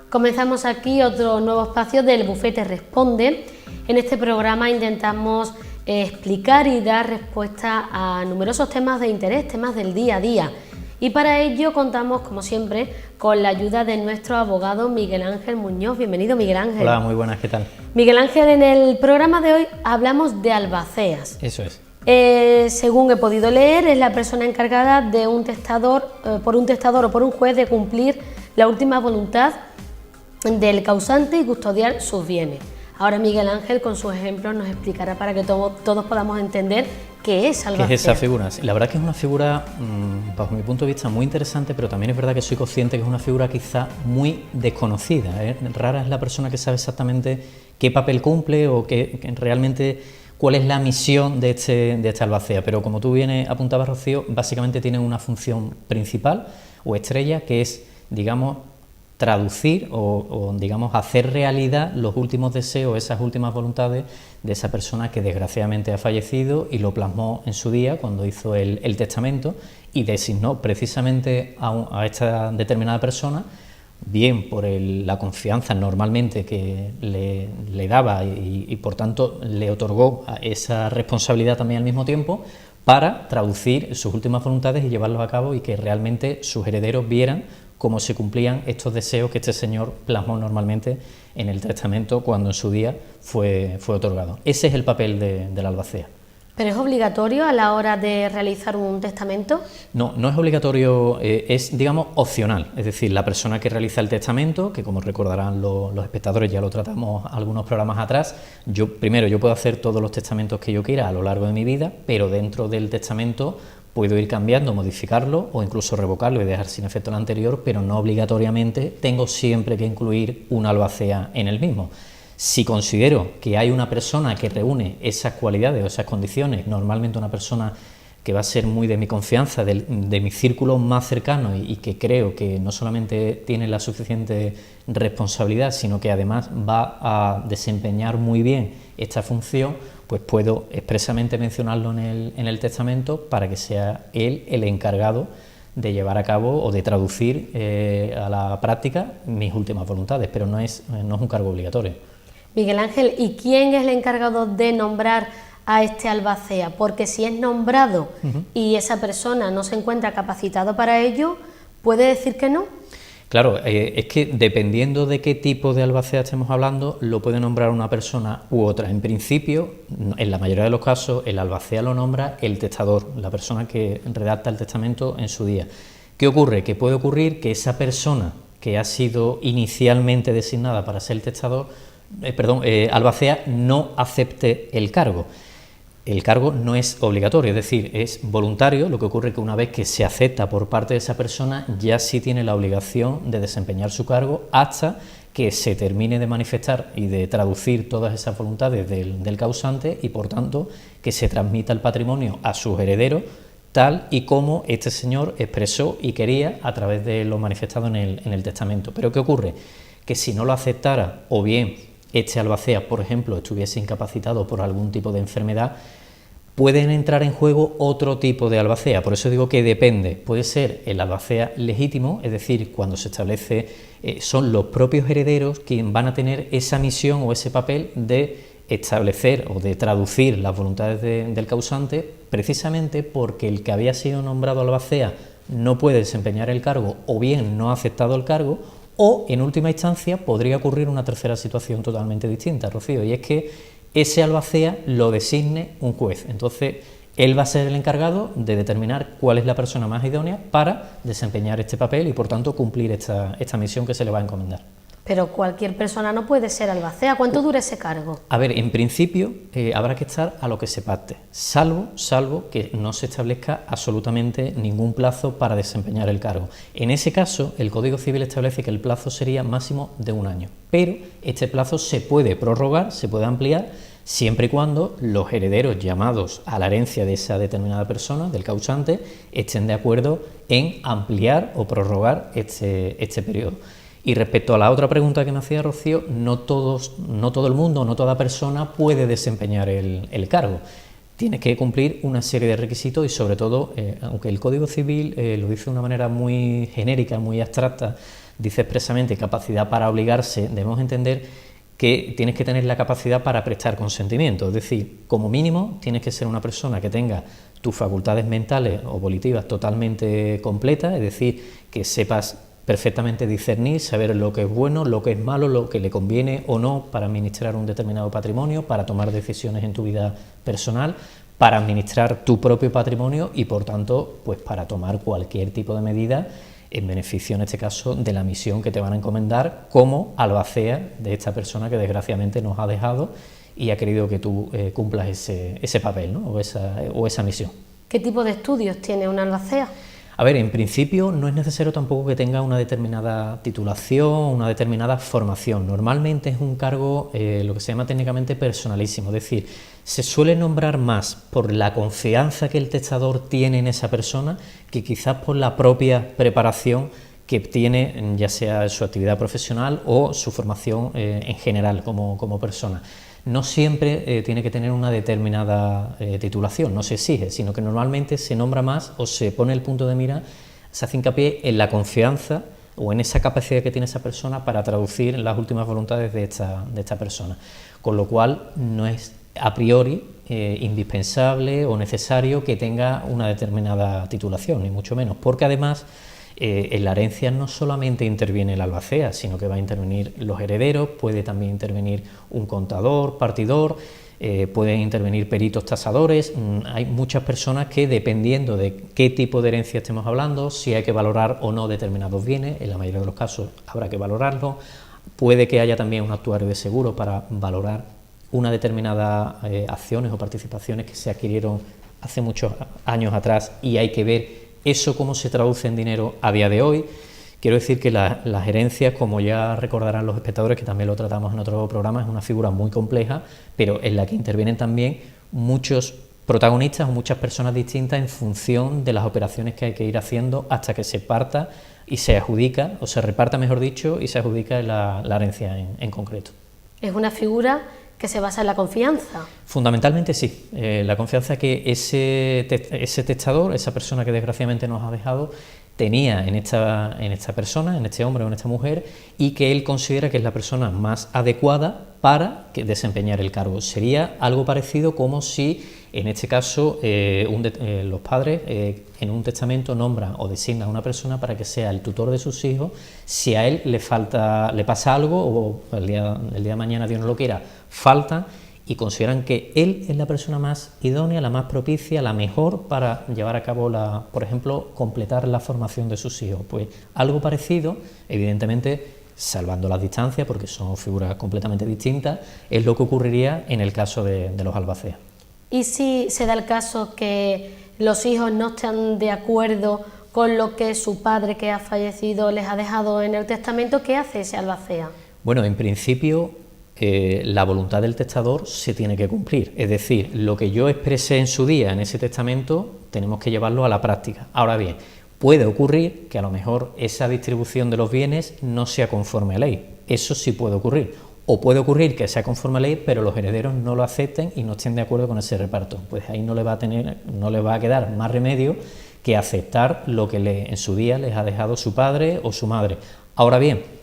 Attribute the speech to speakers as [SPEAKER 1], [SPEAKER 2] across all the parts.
[SPEAKER 1] Comenzamos aquí otro nuevo espacio del Bufete Responde. En este programa intentamos explicar y dar respuesta a numerosos temas de interés, temas del día a día. Y para ello contamos, como siempre, con la ayuda de nuestro abogado Miguel Ángel Muñoz. Bienvenido, Miguel Ángel.
[SPEAKER 2] Hola, muy buenas, ¿qué tal?
[SPEAKER 1] Miguel Ángel, en el programa de hoy hablamos de albaceas.
[SPEAKER 2] Eso es.
[SPEAKER 1] Según he podido leer, es la persona encargada de un testador, por un testador o por un juez, de cumplir la última voluntad del causante y custodiar sus bienes. Ahora Miguel Ángel, con sus ejemplos, nos explicará para que todos podamos entender qué es albacea.
[SPEAKER 2] ¿Qué es esa figura? La verdad es que es una figura, bajo mi punto de vista, muy interesante, pero también es verdad que soy consciente que es una figura quizá muy desconocida. Rara es la persona que sabe exactamente qué papel cumple o que realmente cuál es la misión de esta albacea, pero como tú bien apuntabas, Rocío, básicamente tiene una función principal o estrella, que es, digamos, traducir o digamos, hacer realidad los últimos deseos, esas últimas voluntades de esa persona que desgraciadamente ha fallecido y lo plasmó en su día cuando hizo el testamento y designó precisamente a esta determinada persona, bien por la confianza normalmente que le daba y por tanto le otorgó esa responsabilidad también al mismo tiempo, para traducir sus últimas voluntades y llevarlos a cabo y que realmente sus herederos vieran cómo se cumplían estos deseos que este señor plasmó normalmente en el testamento cuando en su día fue otorgado. Ese es el papel de la albacea.
[SPEAKER 1] ¿Pero es obligatorio a la hora de realizar un testamento?
[SPEAKER 2] No, no es obligatorio, es, digamos, opcional. Es decir, la persona que realiza el testamento, que como recordarán los espectadores, ya lo tratamos algunos programas atrás, yo puedo hacer todos los testamentos que yo quiera a lo largo de mi vida, pero dentro del testamento puedo ir cambiando, modificarlo o incluso revocarlo y dejar sin efecto el anterior, pero no obligatoriamente tengo siempre que incluir una albacea en el mismo. Si considero que hay una persona que reúne esas cualidades o esas condiciones, normalmente una persona que va a ser muy de mi confianza, de mi círculo más cercano y que creo que no solamente tiene la suficiente responsabilidad, sino que además va a desempeñar muy bien esta función, pues puedo expresamente mencionarlo en el testamento para que sea él el encargado de llevar a cabo o de traducir a la práctica mis últimas voluntades, pero no es un cargo obligatorio.
[SPEAKER 1] Miguel Ángel, ¿y quién es el encargado de nombrar a este albacea? Porque si es nombrado y esa persona no se encuentra capacitado para ello, ¿puede decir que no?
[SPEAKER 2] Claro, es que dependiendo de qué tipo de albacea estemos hablando, lo puede nombrar una persona u otra. En principio, en la mayoría de los casos, el albacea lo nombra el testador, la persona que redacta el testamento en su día. ¿Qué ocurre? Que puede ocurrir que esa persona que ha sido inicialmente designada para ser el testador, albacea, no acepte el cargo. El cargo no es obligatorio, es decir, es voluntario. Lo que ocurre es que una vez que se acepta por parte de esa persona, ya sí tiene la obligación de desempeñar su cargo hasta que se termine de manifestar y de traducir todas esas voluntades del causante y, por tanto, que se transmita el patrimonio a sus herederos, tal y como este señor expresó y quería a través de lo manifestado en el testamento. Pero ¿qué ocurre? Que si no lo aceptara, o bien este albacea, por ejemplo, estuviese incapacitado por algún tipo de enfermedad, pueden entrar en juego otro tipo de albacea. Por eso digo que depende. Puede ser el albacea legítimo, es decir, cuando se establece, son los propios herederos quienes van a tener esa misión o ese papel de establecer o de traducir las voluntades del causante, precisamente porque el que había sido nombrado albacea no puede desempeñar el cargo o bien no ha aceptado el cargo, o, en última instancia, podría ocurrir una tercera situación totalmente distinta, Rocío, y es que ese albacea lo designe un juez. Entonces, él va a ser el encargado de determinar cuál es la persona más idónea para desempeñar este papel y, por tanto, cumplir esta misión que se le va a encomendar.
[SPEAKER 1] Pero cualquier persona no puede ser albacea. ¿Cuánto dura ese cargo?
[SPEAKER 2] A ver, en principio habrá que estar a lo que se pacte, salvo que no se establezca absolutamente ningún plazo para desempeñar el cargo. En ese caso, el Código Civil establece que el plazo sería máximo de 1 año, pero este plazo se puede prorrogar, se puede ampliar, siempre y cuando los herederos llamados a la herencia de esa determinada persona, del causante, estén de acuerdo en ampliar o prorrogar este periodo. Y respecto a la otra pregunta que me hacía Rocío, no todo el mundo, no toda persona puede desempeñar el cargo. tienes que cumplir una serie de requisitos y sobre todo, aunque el Código Civil lo dice de una manera muy genérica, muy abstracta, dice expresamente capacidad para obligarse, debemos entender que tienes que tener la capacidad para prestar consentimiento, es decir, como mínimo tienes que ser una persona que tenga tus facultades mentales o volitivas totalmente completas, es decir, que sepas perfectamente discernir, saber lo que es bueno, lo que es malo, lo que le conviene o no para administrar un determinado patrimonio, para tomar decisiones en tu vida personal, para administrar tu propio patrimonio y, por tanto, pues para tomar cualquier tipo de medida en beneficio, en este caso, de la misión que te van a encomendar como albacea de esta persona que desgraciadamente nos ha dejado y ha querido que tú cumplas ese papel, ¿no? o esa misión.
[SPEAKER 1] ¿Qué tipo de estudios tiene una albacea?
[SPEAKER 2] A ver, en principio no es necesario tampoco que tenga una determinada titulación, una determinada formación. Normalmente es un cargo, lo que se llama técnicamente personalísimo, es decir, se suele nombrar más por la confianza que el testador tiene en esa persona que quizás por la propia preparación que tiene, ya sea su actividad profesional o su formación en general como persona. No siempre tiene que tener una determinada titulación, no se exige, sino que normalmente se nombra más o se pone el punto de mira, se hace hincapié en la confianza o en esa capacidad que tiene esa persona para traducir las últimas voluntades de esta persona, con lo cual no es a priori indispensable o necesario que tenga una determinada titulación, ni mucho menos, porque además en la herencia no solamente interviene el albacea, sino que va a intervenir los herederos, puede también intervenir un contador, partidor, pueden intervenir peritos tasadores. Hay muchas personas que, dependiendo de qué tipo de herencia estemos hablando, si hay que valorar o no determinados bienes, en la mayoría de los casos habrá que valorarlo. Puede que haya también un actuario de seguro para valorar una determinada acciones o participaciones que se adquirieron hace muchos años atrás y hay que ver eso cómo se traduce en dinero a día de hoy. Quiero decir que las herencias, como ya recordarán los espectadores, que también lo tratamos en otro programa, es una figura muy compleja, pero en la que intervienen también muchos protagonistas o muchas personas distintas en función de las operaciones que hay que ir haciendo hasta que se parta y se adjudica, o se reparta mejor dicho, y se adjudica la herencia en concreto.
[SPEAKER 1] Es una figura que se basa en la confianza.
[SPEAKER 2] Fundamentalmente sí, la confianza que ese testador, esa persona que desgraciadamente nos ha dejado, tenía en esta persona, en este hombre o en esta mujer, y que él considera que es la persona más adecuada para desempeñar el cargo. Sería algo parecido como si, en este caso, los padres en un testamento nombran o designan a una persona para que sea el tutor de sus hijos si a él le pasa algo o el día de mañana, Dios no lo quiera, falta, y consideran que él es la persona más idónea, la más propicia, la mejor para llevar a cabo, por ejemplo, completar la formación de sus hijos. Pues algo parecido, evidentemente, salvando las distancias, porque son figuras completamente distintas, es lo que ocurriría en el caso de los albaceas.
[SPEAKER 1] ¿Y si se da el caso que los hijos no están de acuerdo con lo que su padre que ha fallecido les ha dejado en el testamento? ¿Qué hace ese albacea?
[SPEAKER 2] Bueno, en principio la voluntad del testador se tiene que cumplir, es decir, lo que yo expresé en su día en ese testamento tenemos que llevarlo a la práctica. Ahora bien, puede ocurrir que a lo mejor esa distribución de los bienes no sea conforme a ley, eso sí puede ocurrir, o puede ocurrir que sea conforme a ley pero los herederos no lo acepten y no estén de acuerdo con ese reparto, pues ahí no le va a quedar más remedio que aceptar lo que en su día les ha dejado su padre o su madre. Ahora bien,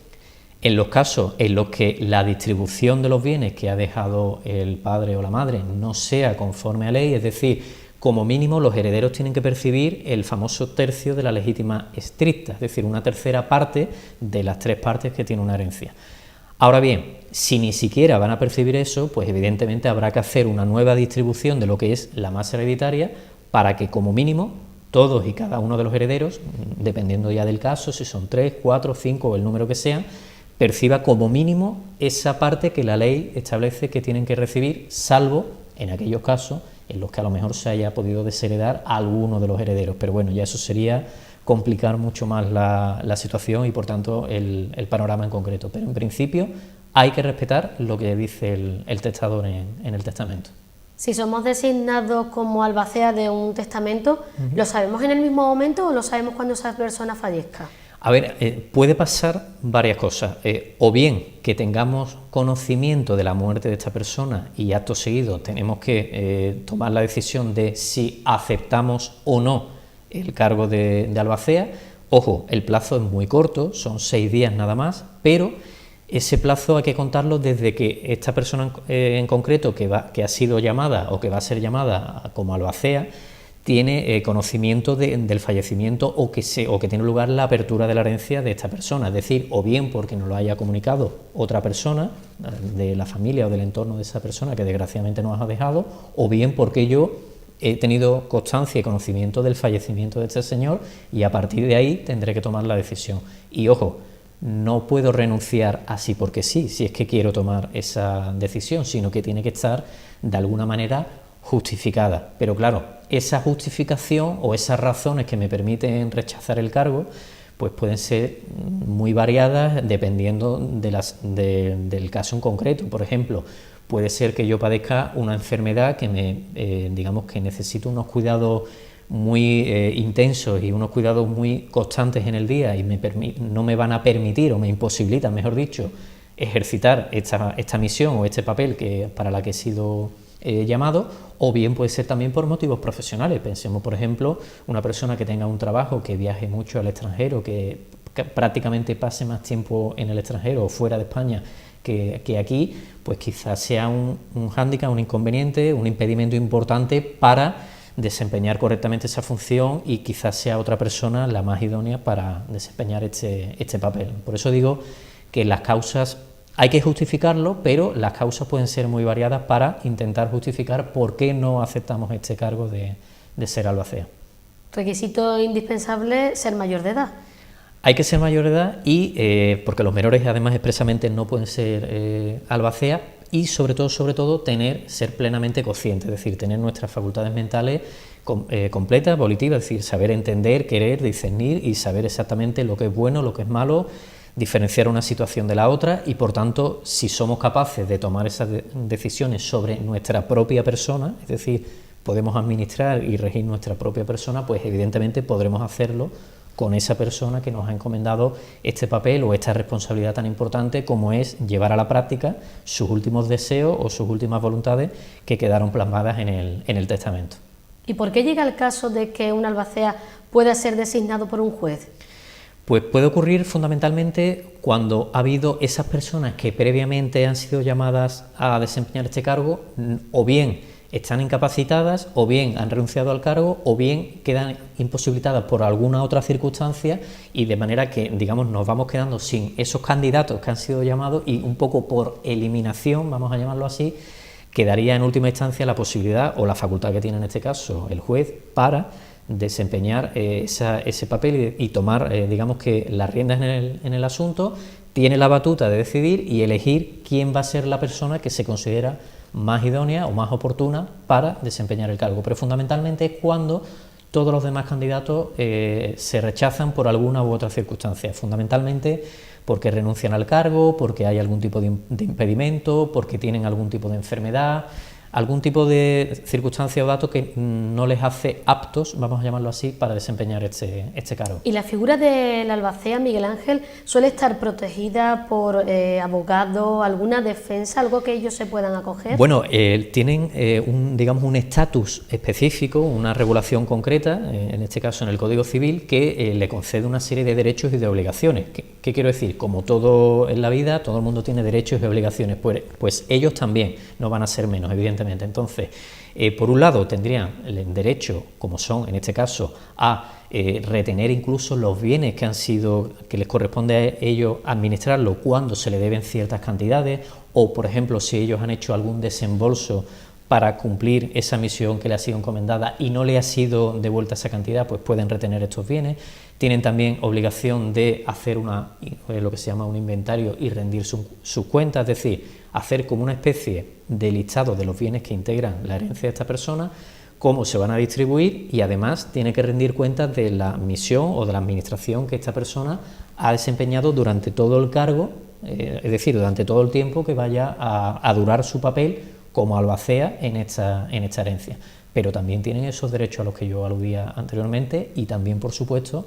[SPEAKER 2] en los casos en los que la distribución de los bienes que ha dejado el padre o la madre no sea conforme a ley, es decir, como mínimo los herederos tienen que percibir el famoso tercio de la legítima estricta, es decir, una tercera parte de las 3 partes que tiene una herencia. Ahora bien, si ni siquiera van a percibir eso, pues evidentemente habrá que hacer una nueva distribución de lo que es la masa hereditaria para que como mínimo todos y cada uno de los herederos, dependiendo ya del caso, si son 3, 4, 5 o el número que sea, perciba como mínimo esa parte que la ley establece que tienen que recibir, salvo en aquellos casos en los que a lo mejor se haya podido desheredar a alguno de los herederos. Pero bueno, ya eso sería complicar mucho más la situación y por tanto el panorama en concreto. Pero en principio hay que respetar lo que dice el testador en el testamento.
[SPEAKER 1] Si somos designados como albacea de un testamento, ¿lo sabemos en el mismo momento o lo sabemos cuando esa persona fallezca?
[SPEAKER 2] A ver, puede pasar varias cosas, o bien que tengamos conocimiento de la muerte de esta persona y acto seguido tenemos que tomar la decisión de si aceptamos o no el cargo de albacea. Ojo, el plazo es muy corto, son 6 días nada más, pero ese plazo hay que contarlo desde que esta persona en concreto que ha sido llamada o que va a ser llamada como albacea tiene conocimiento del fallecimiento o que tiene lugar la apertura de la herencia de esta persona, es decir, o bien porque nos lo haya comunicado otra persona de la familia o del entorno de esa persona que desgraciadamente nos ha dejado, o bien porque yo he tenido constancia y conocimiento del fallecimiento de este señor y a partir de ahí tendré que tomar la decisión. Y ojo, no puedo renunciar así porque sí, si es que quiero tomar esa decisión, sino que tiene que estar de alguna manera justificada. Pero claro, esa justificación o esas razones que me permiten rechazar el cargo pues pueden ser muy variadas dependiendo del caso en concreto. Por ejemplo, puede ser que yo padezca una enfermedad que digamos que necesito unos cuidados muy intensos y unos cuidados muy constantes en el día y no me van a permitir o me imposibilitan, mejor dicho, ejercitar esta misión o este papel para la que he sido llamado, o bien puede ser también por motivos profesionales. Pensemos, por ejemplo, una persona que tenga un trabajo, que viaje mucho al extranjero, que prácticamente pase más tiempo en el extranjero o fuera de España que aquí, pues quizás sea un hándicap, un inconveniente, un impedimento importante para desempeñar correctamente esa función y quizás sea otra persona la más idónea para desempeñar este papel. Por eso digo que las causas hay que justificarlo, pero las causas pueden ser muy variadas para intentar justificar por qué no aceptamos este cargo de ser albacea.
[SPEAKER 1] Requisito indispensable, ser mayor de edad.
[SPEAKER 2] Hay que ser mayor de edad y porque los menores además expresamente no pueden ser albacea y sobre todo ser plenamente conscientes, es decir, tener nuestras facultades mentales completas, volitivas, es decir, saber entender, querer, discernir y saber exactamente lo que es bueno, lo que es malo, diferenciar una situación de la otra y por tanto si somos capaces de tomar esas decisiones sobre nuestra propia persona, es decir, podemos administrar y regir nuestra propia persona, pues evidentemente podremos hacerlo con esa persona que nos ha encomendado este papel o esta responsabilidad tan importante como es llevar a la práctica sus últimos deseos o sus últimas voluntades que quedaron plasmadas en el testamento.
[SPEAKER 1] ¿Y por qué llega el caso de que un albacea pueda ser designado por un juez?
[SPEAKER 2] Pues puede ocurrir fundamentalmente cuando ha habido esas personas que previamente han sido llamadas a desempeñar este cargo, o bien están incapacitadas, o bien han renunciado al cargo, o bien quedan imposibilitadas por alguna otra circunstancia y de manera que, digamos, nos vamos quedando sin esos candidatos que han sido llamados y un poco por eliminación, vamos a llamarlo así, quedaría en última instancia la posibilidad o la facultad que tiene en este caso el juez para desempeñar ese papel y tomar, digamos que las riendas en el asunto, tiene la batuta de decidir y elegir quién va a ser la persona que se considera más idónea o más oportuna para desempeñar el cargo, pero fundamentalmente es cuando todos los demás candidatos se rechazan por alguna u otra circunstancia, fundamentalmente porque renuncian al cargo, porque hay algún tipo de impedimento, porque tienen algún tipo de enfermedad, algún tipo de circunstancia o dato que no les hace aptos, vamos a llamarlo así, para desempeñar este cargo.
[SPEAKER 1] ¿Y la figura del albacea, Miguel Ángel, suele estar protegida por abogado, alguna defensa, algo que ellos se puedan acoger?
[SPEAKER 2] Bueno, tienen un estatus específico, una regulación concreta, en este caso en el Código Civil, que le concede una serie de derechos y de obligaciones. ¿Qué quiero decir? Como todo en la vida, todo el mundo tiene derechos y obligaciones, pues ellos también no van a ser menos, evidentemente. Entonces, por un lado tendrían el derecho, como son en este caso, a retener incluso los bienes que les corresponde a ellos administrarlo cuando se le deben ciertas cantidades, o por ejemplo si ellos han hecho algún desembolso para cumplir esa misión que le ha sido encomendada y no le ha sido devuelta esa cantidad, pues pueden retener estos bienes. Tienen también obligación de hacer lo que se llama un inventario y rendir sus cuentas, es decir, hacer como una especie de listado de los bienes que integran la herencia de esta persona, cómo se van a distribuir y además tiene que rendir cuentas de la misión o de la administración que esta persona ha desempeñado durante todo el cargo, es decir, durante todo el tiempo que vaya a durar su papel como albacea en esta herencia. Pero también tienen esos derechos a los que yo aludía anteriormente y también, por supuesto,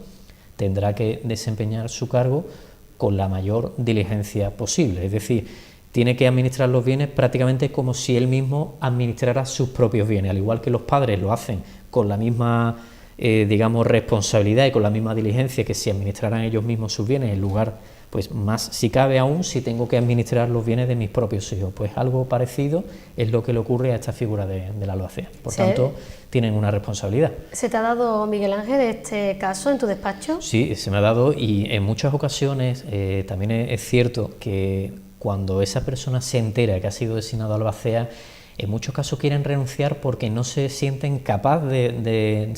[SPEAKER 2] tendrá que desempeñar su cargo con la mayor diligencia posible, es decir, tiene que administrar los bienes prácticamente como si él mismo administrara sus propios bienes, al igual que los padres lo hacen con la misma digamos, responsabilidad y con la misma diligencia que si administraran ellos mismos sus bienes, en lugar, pues más si cabe aún, si tengo que administrar los bienes de mis propios hijos. Pues algo parecido es lo que le ocurre a esta figura del albacea. Por tanto, tienen una responsabilidad.
[SPEAKER 1] ¿Se te ha dado, Miguel Ángel, este caso en tu despacho?
[SPEAKER 2] Sí, se me ha dado, y en muchas ocasiones también es cierto que cuando esa persona se entera que ha sido designado albacea, en muchos casos quieren renunciar porque no se sienten capaces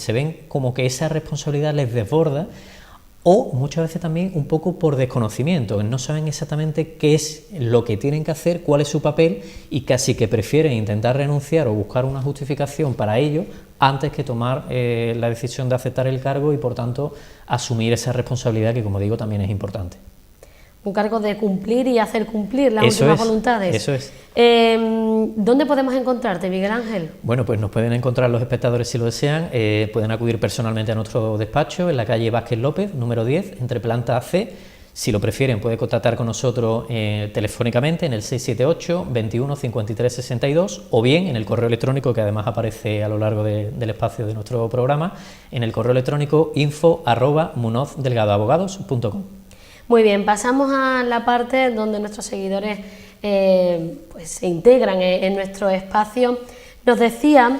[SPEAKER 2] se ven como que esa responsabilidad les desborda, o muchas veces también un poco por desconocimiento, no saben exactamente qué es lo que tienen que hacer, cuál es su papel, y casi que prefieren intentar renunciar o buscar una justificación para ello antes que tomar la decisión de aceptar el cargo y por tanto asumir esa responsabilidad que, como digo, también es importante.
[SPEAKER 1] Un cargo de cumplir y hacer cumplir las últimas voluntades.
[SPEAKER 2] Eso es.
[SPEAKER 1] ¿Dónde podemos encontrarte, Miguel Ángel?
[SPEAKER 2] Bueno, pues nos pueden encontrar los espectadores si lo desean, pueden acudir personalmente a nuestro despacho en la calle Vázquez López, número 10, entre planta C. Si lo prefieren, puede contactar con nosotros telefónicamente en el 678 21 53 62 o bien en el correo electrónico que además aparece a lo largo del espacio de nuestro programa, en el correo electrónico info@munozdelgadoabogados.com.
[SPEAKER 1] Muy bien, pasamos a la parte donde nuestros seguidores pues se integran en nuestro espacio. Nos decía,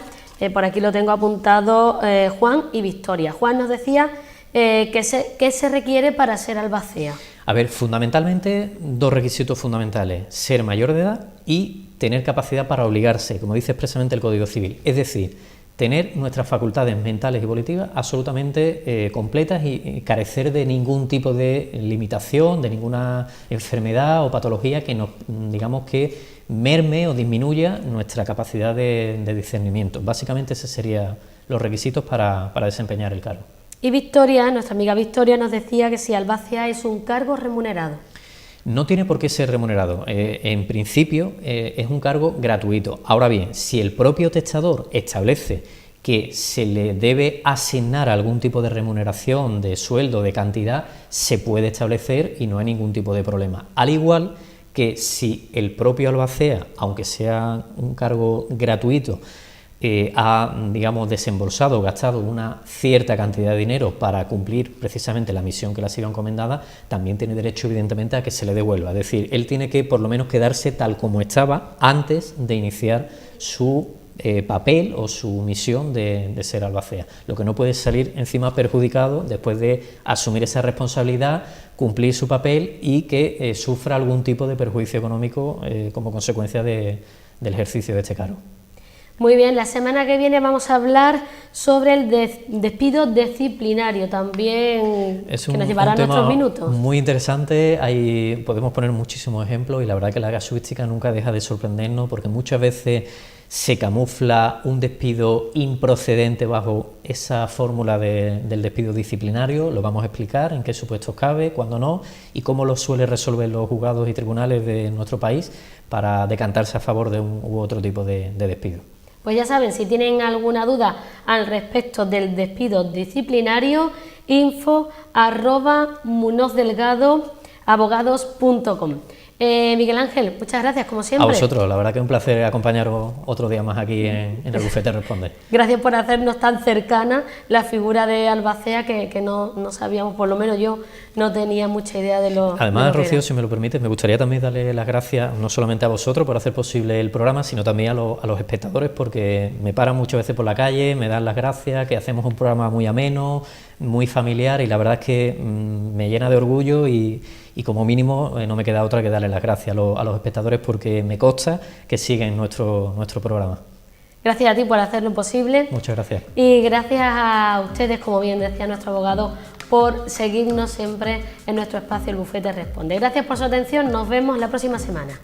[SPEAKER 1] por aquí lo tengo apuntado, Juan y Victoria. Juan nos decía ¿qué se requiere para ser albacea?
[SPEAKER 2] A ver, fundamentalmente dos requisitos fundamentales: ser mayor de edad y tener capacidad para obligarse, como dice expresamente el Código Civil, es decir, tener nuestras facultades mentales y volitivas absolutamente completas y carecer de ningún tipo de limitación, de ninguna enfermedad o patología que nos, digamos, que merme o disminuya nuestra capacidad de discernimiento. Básicamente esos serían los requisitos para desempeñar el cargo.
[SPEAKER 1] Y Victoria, nuestra amiga Victoria, nos decía que si albacea es un cargo remunerado.
[SPEAKER 2] No tiene por qué ser remunerado, en principio es un cargo gratuito. Ahora bien, si el propio testador establece que se le debe asignar algún tipo de remuneración, de sueldo, de cantidad, se puede establecer y no hay ningún tipo de problema. Al igual que si el propio albacea, aunque sea un cargo gratuito, ha, digamos, desembolsado o gastado una cierta cantidad de dinero para cumplir precisamente la misión que le ha sido encomendada, también tiene derecho evidentemente a que se le devuelva. Es decir, él tiene que por lo menos quedarse tal como estaba antes de iniciar su papel o su misión de ser albacea. Lo que no puede salir encima perjudicado después de asumir esa responsabilidad, cumplir su papel y que sufra algún tipo de perjuicio económico como consecuencia del ejercicio de este cargo.
[SPEAKER 1] Muy bien, la semana que viene vamos a hablar sobre el despido disciplinario, también que nos llevará nuestros minutos.
[SPEAKER 2] Muy interesante, ahí podemos poner muchísimos ejemplos y la verdad que la casuística nunca deja de sorprendernos porque muchas veces se camufla un despido improcedente bajo esa fórmula del despido disciplinario. Lo vamos a explicar en qué supuestos cabe, cuándo no y cómo lo suele resolver los juzgados y tribunales de nuestro país para decantarse a favor de un u otro tipo de despido.
[SPEAKER 1] Pues ya saben, si tienen alguna duda al respecto del despido disciplinario, info@munozdelgadoabogados.com. Miguel Ángel, muchas gracias, como siempre.
[SPEAKER 2] A vosotros, la verdad que es un placer acompañaros otro día más aquí en el Bufete Responde.
[SPEAKER 1] Gracias por hacernos tan cercana la figura de albacea que no sabíamos, por lo menos yo no tenía mucha idea de lo.
[SPEAKER 2] Además, Rocío, si me lo permites, me gustaría también darle las gracias no solamente a vosotros por hacer posible el programa, sino también a los espectadores, porque me paran muchas veces por la calle, me dan las gracias, que hacemos un programa muy ameno, muy familiar y la verdad es que me llena de orgullo y como mínimo no me queda otra que darle las gracias a los espectadores porque me consta que siguen nuestro programa.
[SPEAKER 1] Gracias a ti por hacerlo posible.
[SPEAKER 2] Muchas gracias.
[SPEAKER 1] Y gracias a ustedes, como bien decía nuestro abogado, por seguirnos siempre en nuestro espacio El Bufete Responde. Gracias por su atención, nos vemos la próxima semana.